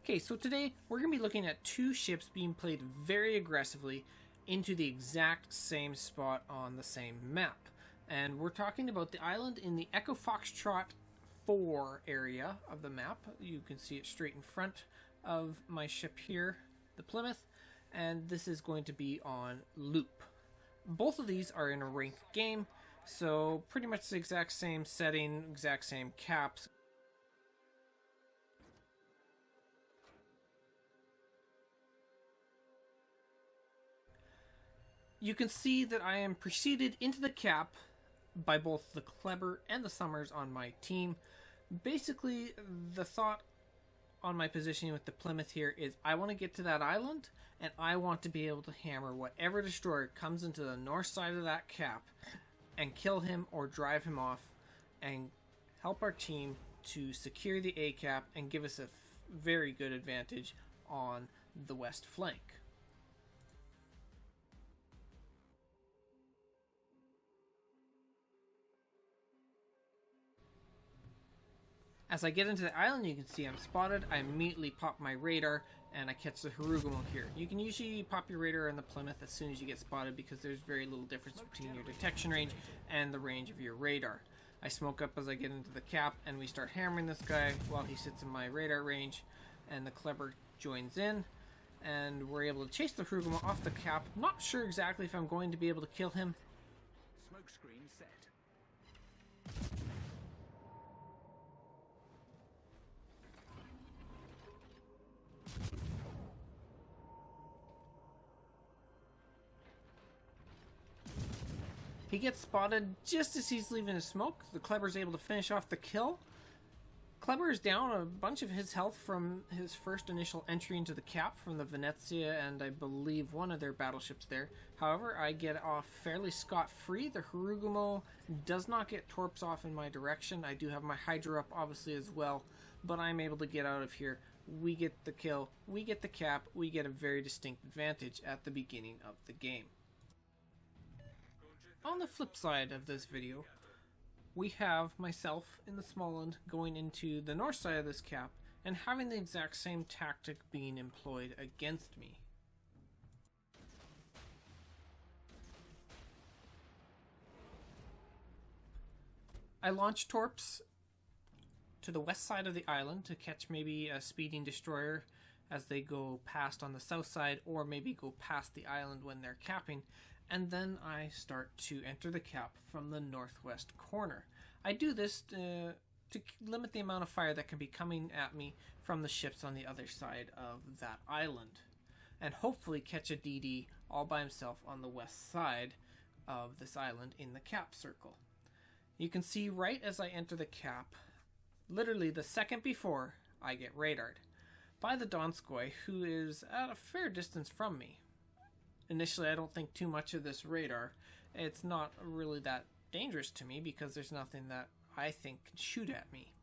Okay, so today we're going to be looking at two ships being played very aggressively into the exact same spot on the same map. And we're talking about the island in the Echo Foxtrot 4 area of the map. You can see it straight in front of my ship here, the Plymouth, and this is going to be on loop. Both of these are in a ranked game, so pretty much the exact same setting, exact same caps. You can see that I am preceded into the cap by both the Kleber and the Summers on my team. Basically, the thought on my positioning with the Plymouth here is I want to get to that island, and I want to be able to hammer whatever destroyer comes into the north side of that cap and kill him or drive him off and help our team to secure the A cap and give us a very good advantage on the west flank. As I get into the island, you can see I'm spotted. I immediately pop my radar and I catch the Harugumo here. You can usually pop your radar on the Plymouth as soon as you get spotted because there's very little difference between your detection range and the range of your radar. I smoke up as I get into the cap and we start hammering this guy while he sits in my radar range, and the Kleber joins in and we're able to chase the Harugumo off the cap. Not sure exactly if I'm going to be able to kill him. Smoke screen set. He gets spotted just as he's leaving his smoke. The Kleber's able to finish off the kill. Kleber is down a bunch of his health from his first initial entry into the cap from the Venezia and I believe one of their battleships there. However, I get off fairly scot-free. The Harugumo does not get torps off in my direction. I do have my Hydra up obviously as well, but I'm able to get out of here. We get the kill, we get the cap, we get a very distinct advantage at the beginning of the game. On the flip side of this video, we have myself in the Smalland going into the north side of this cap and having the exact same tactic being employed against me. I launch torps to the west side of the island to catch maybe a speeding destroyer as they go past on the south side, or maybe go past the island when they're capping, and then I start to enter the cap from the northwest corner. I do this to limit the amount of fire that can be coming at me from the ships on the other side of that island, and hopefully catch a DD all by himself on the west side of this island in the cap circle. You can see right as I enter the cap, literally the second before, I get radared by the Donskoy, who is at a fair distance from me. Initially, I don't think too much of this radar. It's not really that dangerous to me because there's nothing that I think can shoot at me.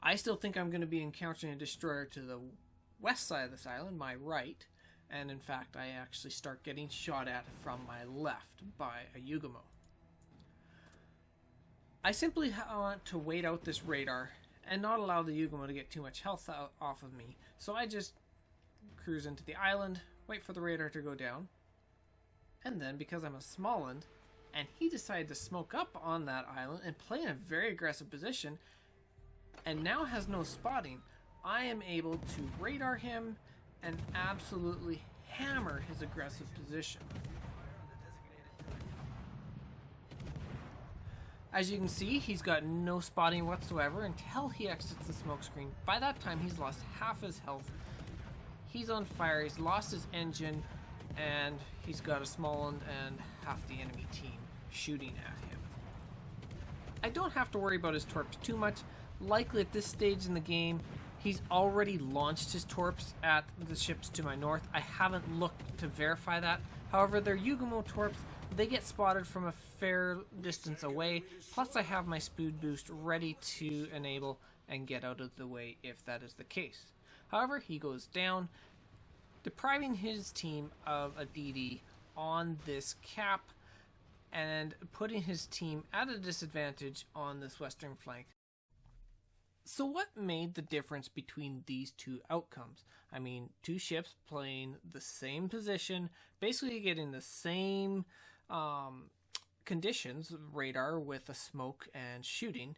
I still think I'm going to be encountering a destroyer to the west side of this island, my right, and in fact I actually start getting shot at from my left by a Yugumo. I simply want to wait out this radar and not allow the Yugumo to get too much health off of me, so I just cruise into the island, wait for the radar to go down, and then because I'm a Smalland and he decided to smoke up on that island and play in a very aggressive position and now has no spotting, I am able to radar him and absolutely hammer his aggressive position. As you can see, he's got no spotting whatsoever until he exits the smoke screen. By that time, he's lost half his health. He's on fire, he's lost his engine, and he's got a Smalland and half the enemy team shooting at him. I don't have to worry about his torps too much. Likely at this stage in the game, he's already launched his torps at the ships to my north. I haven't looked to verify that. However, their Yugumo torps, they get spotted from a fair distance away. Plus I have my speed boost ready to enable and get out of the way if that is the case. However, he goes down, depriving his team of a DD on this cap and putting his team at a disadvantage on this western flank. So what made the difference between these two outcomes? I mean, two ships playing the same position, basically getting the same conditions, radar with a smoke and shooting.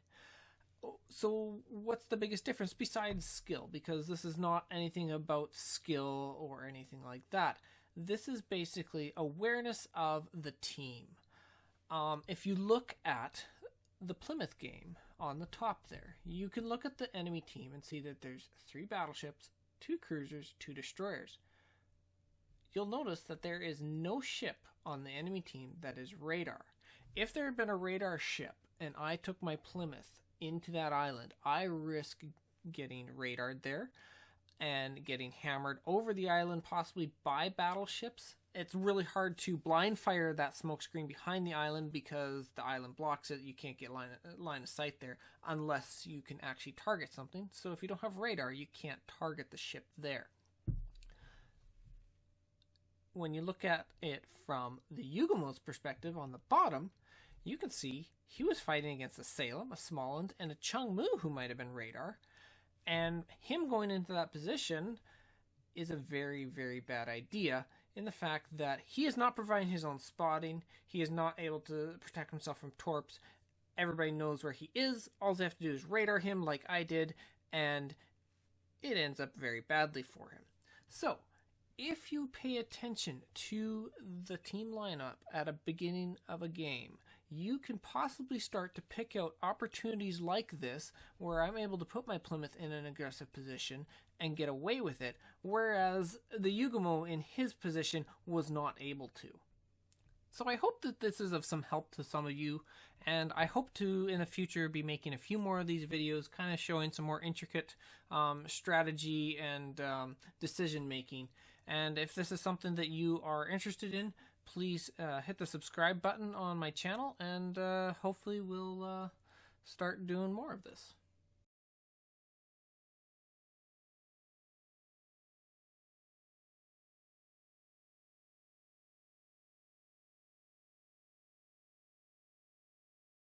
So what's the biggest difference besides skill? Because this is not anything about skill or anything like that. This is basically awareness of the team. If you look at the Plymouth game on the top there, you can look at the enemy team and see that there's 3 battleships, 2 cruisers, 2 destroyers. You'll notice that there is no ship on the enemy team that is radar. If there had been a radar ship and I took my Plymouth into that island, I risk getting radared there and getting hammered over the island, possibly by battleships. It's really hard to blind fire that smoke screen behind the island because the island blocks it. You can't get line of sight there unless you can actually target something. So if you don't have radar, you can't target the ship there. When you look at it from the Yugamo's perspective on the bottom, you can see he was fighting against a Salem, a Smalland, and a Chungmu who might have been radar. And him going into that position is a very, very bad idea in the fact that he is not providing his own spotting. He is not able to protect himself from torps. Everybody knows where he is. All they have to do is radar him like I did, and it ends up very badly for him. So, if you pay attention to the team lineup at a beginning of a game, you can possibly start to pick out opportunities like this where I'm able to put my Plymouth in an aggressive position and get away with it, whereas the Yugamo in his position was not able to. So I hope that this is of some help to some of you, and I hope to in the future be making a few more of these videos kind of showing some more intricate strategy and decision making. And if this is something that you are interested in, please hit the subscribe button on my channel, and hopefully we'll start doing more of this.